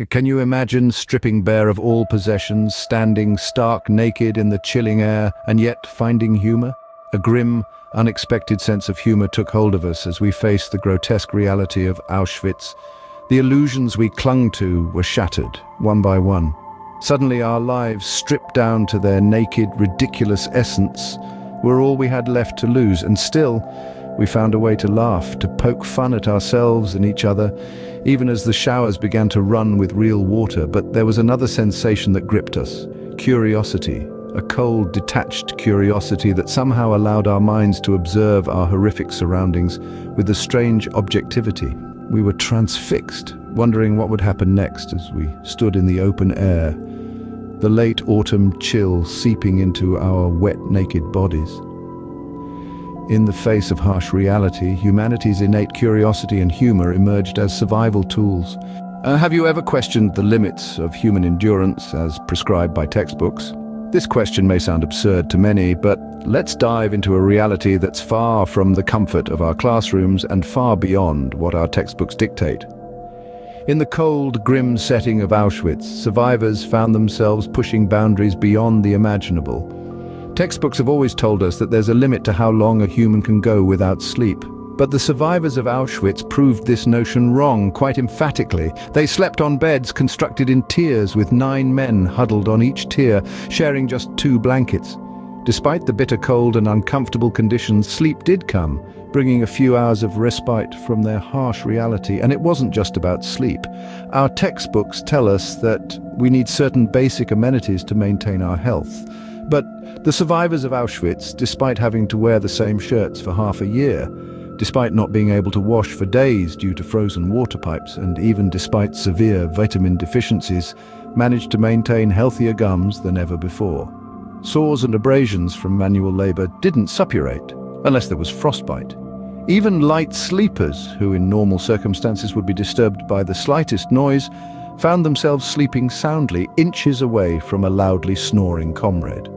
Can you imagine stripping bare of all possessions, standing stark naked in the chilling air, and yet finding humor? A grim, unexpected sense of humor took hold of us as we faced the grotesque reality of Auschwitz. The illusions we clung to were shattered, one by one. Suddenly our lives, stripped down to their naked, ridiculous essence, were all we had left to lose, and still, we found a way to laugh, to poke fun at ourselves and each other, even as the showers began to run with real water. But there was another sensation that gripped us: curiosity. A cold, detached curiosity that somehow allowed our minds to observe our horrific surroundings with a strange objectivity. We were transfixed, wondering what would happen next as we stood in the open air, the late autumn chill seeping into our wet, naked bodies. In the face of harsh reality, humanity's innate curiosity and humor emerged as survival tools. Have you ever questioned the limits of human endurance as prescribed by textbooks? This question may sound absurd to many, but let's dive into a reality that's far from the comfort of our classrooms and far beyond what our textbooks dictate. In the cold, grim setting of Auschwitz, survivors found themselves pushing boundaries beyond the imaginable. Textbooks have always told us that there's a limit to how long a human can go without sleep. But the survivors of Auschwitz proved this notion wrong quite emphatically. They slept on beds constructed in tiers with 9 men huddled on each tier, sharing just 2 blankets. Despite the bitter cold and uncomfortable conditions, sleep did come, bringing a few hours of respite from their harsh reality. And it wasn't just about sleep. Our textbooks tell us that we need certain basic amenities to maintain our health. But the survivors of Auschwitz, despite having to wear the same shirts for half a year, despite not being able to wash for days due to frozen water pipes, and even despite severe vitamin deficiencies, managed to maintain healthier gums than ever before. Sores and abrasions from manual labor didn't suppurate, unless there was frostbite. Even light sleepers, who in normal circumstances would be disturbed by the slightest noise, found themselves sleeping soundly inches away from a loudly snoring comrade.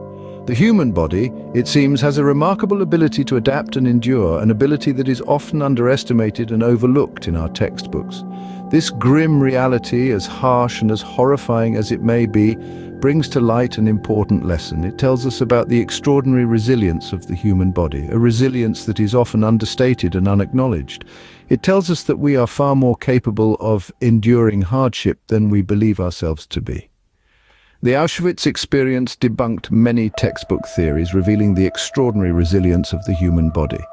The human body, it seems, has a remarkable ability to adapt and endure, an ability that is often underestimated and overlooked in our textbooks. This grim reality, as harsh and as horrifying as it may be, brings to light an important lesson. It tells us about the extraordinary resilience of the human body, a resilience that is often understated and unacknowledged. It tells us that we are far more capable of enduring hardship than we believe ourselves to be. The Auschwitz experience debunked many textbook theories, revealing the extraordinary resilience of the human body.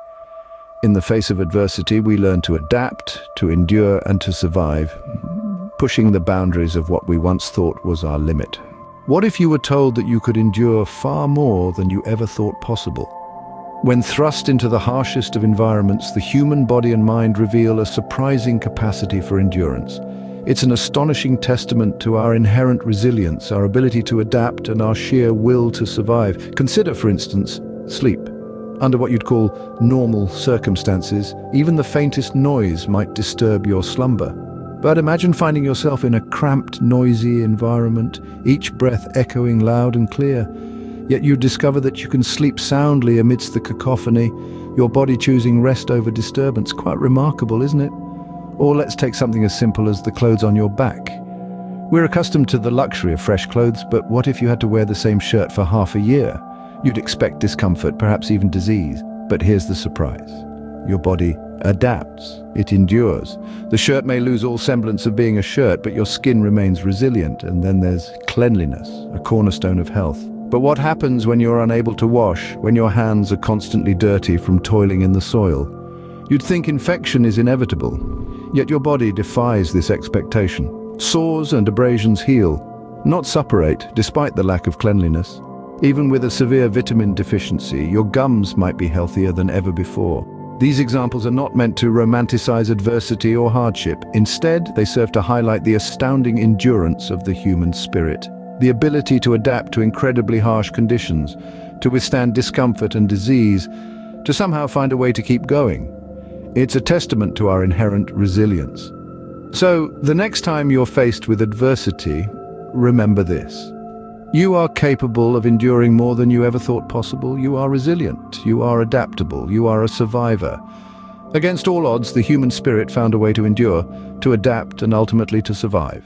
In the face of adversity, we learn to adapt, to endure, and to survive, pushing the boundaries of what we once thought was our limit. What if you were told that you could endure far more than you ever thought possible? When thrust into the harshest of environments, the human body and mind reveal a surprising capacity for endurance. It's an astonishing testament to our inherent resilience, our ability to adapt, and our sheer will to survive. Consider, for instance, sleep. Under what you'd call normal circumstances, even the faintest noise might disturb your slumber. But imagine finding yourself in a cramped, noisy environment, each breath echoing loud and clear. Yet you discover that you can sleep soundly amidst the cacophony, your body choosing rest over disturbance. Quite remarkable, isn't it? Or let's take something as simple as the clothes on your back. We're accustomed to the luxury of fresh clothes, but what if you had to wear the same shirt for half a year? You'd expect discomfort, perhaps even disease. But here's the surprise. Your body adapts. It endures. The shirt may lose all semblance of being a shirt, but your skin remains resilient. And then there's cleanliness, a cornerstone of health. But what happens when you're unable to wash, when your hands are constantly dirty from toiling in the soil? You'd think infection is inevitable. Yet your body defies this expectation. Sores and abrasions heal, not suppurate, despite the lack of cleanliness. Even with a severe vitamin deficiency, your gums might be healthier than ever before. These examples are not meant to romanticize adversity or hardship. Instead, they serve to highlight the astounding endurance of the human spirit, the ability to adapt to incredibly harsh conditions, to withstand discomfort and disease, to somehow find a way to keep going. It's a testament to our inherent resilience. So, the next time you're faced with adversity, remember this. You are capable of enduring more than you ever thought possible. You are resilient. You are adaptable. You are a survivor. Against all odds, the human spirit found a way to endure, to adapt, and ultimately to survive.